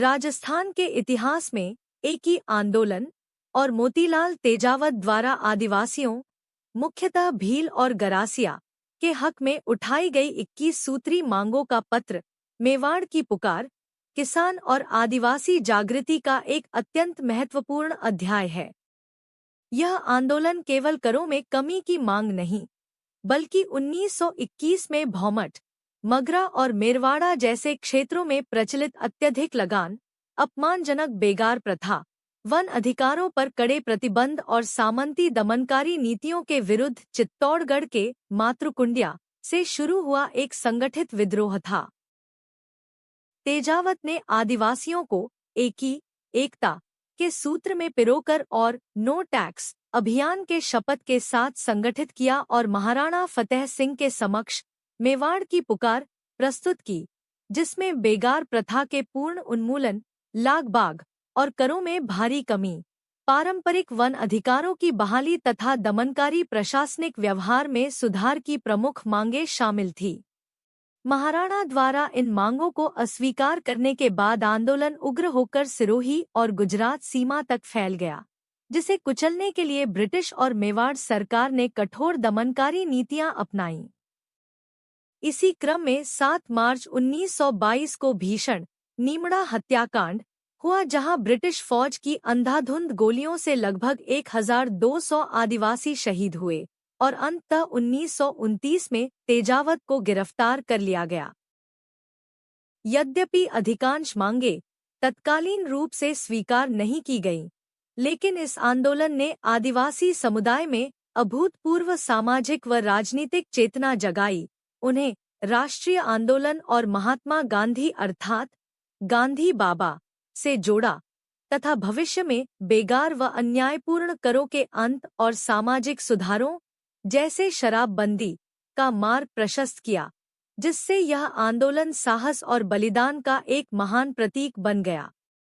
राजस्थान के इतिहास में एक ही आंदोलन और मोतीलाल तेजावत द्वारा आदिवासियों, मुख्यतः भील और गरासिया, के हक में उठाई गई 21 सूत्री मांगों का पत्र, मेवाड़ की पुकार, किसान और आदिवासी जागृति का एक अत्यंत महत्वपूर्ण अध्याय है। यह आंदोलन केवल करों में कमी की मांग नहीं, बल्कि 1921 में भौमट, मगरा और मेरवाड़ा जैसे क्षेत्रों में प्रचलित अत्यधिक लगान, अपमानजनक बेगार प्रथा, वन अधिकारों पर कड़े प्रतिबंध और सामंती दमनकारी नीतियों के विरुद्ध चित्तौड़गढ़ के मातृकुंडिया से शुरू हुआ एक संगठित विद्रोह था। तेजावत ने आदिवासियों को एकता के सूत्र में पिरोकर और नो टैक्स अभियान के शपथ के साथ संगठित किया और महाराणा फतेह सिंह के समक्ष मेवाड़ की पुकार प्रस्तुत की, जिसमें बेगार प्रथा के पूर्ण उन्मूलन, लाग बाग और करों में भारी कमी, पारंपरिक वन अधिकारों की बहाली तथा दमनकारी प्रशासनिक व्यवहार में सुधार की प्रमुख मांगें शामिल थी। महाराणा द्वारा इन मांगों को अस्वीकार करने के बाद आंदोलन उग्र होकर सिरोही और गुजरात सीमा तक फैल गया, जिसे कुचलने के लिए ब्रिटिश और मेवाड़ सरकार ने कठोर दमनकारी नीतियां अपनाईं। इसी क्रम में 7 मार्च 1922 को भीषण नीमड़ा हत्याकांड हुआ, जहां ब्रिटिश फौज की अंधाधुंध गोलियों से लगभग 1200 आदिवासी शहीद हुए और अंततः 1929 में तेजावत को गिरफ्तार कर लिया गया। यद्यपि अधिकांश मांगें तत्कालीन रूप से स्वीकार नहीं की गईं, लेकिन इस आंदोलन ने आदिवासी समुदाय में अभूतपूर्व सामाजिक व राजनीतिक चेतना जगाई, उन्हें राष्ट्रीय आंदोलन और महात्मा गांधी अर्थात गांधी बाबा से जोड़ा तथा भविष्य में बेगार व अन्यायपूर्ण करों के अंत और सामाजिक सुधारों जैसे शराबबंदी का मार्ग प्रशस्त किया, जिससे यह आंदोलन साहस और बलिदान का एक महान प्रतीक बन गया।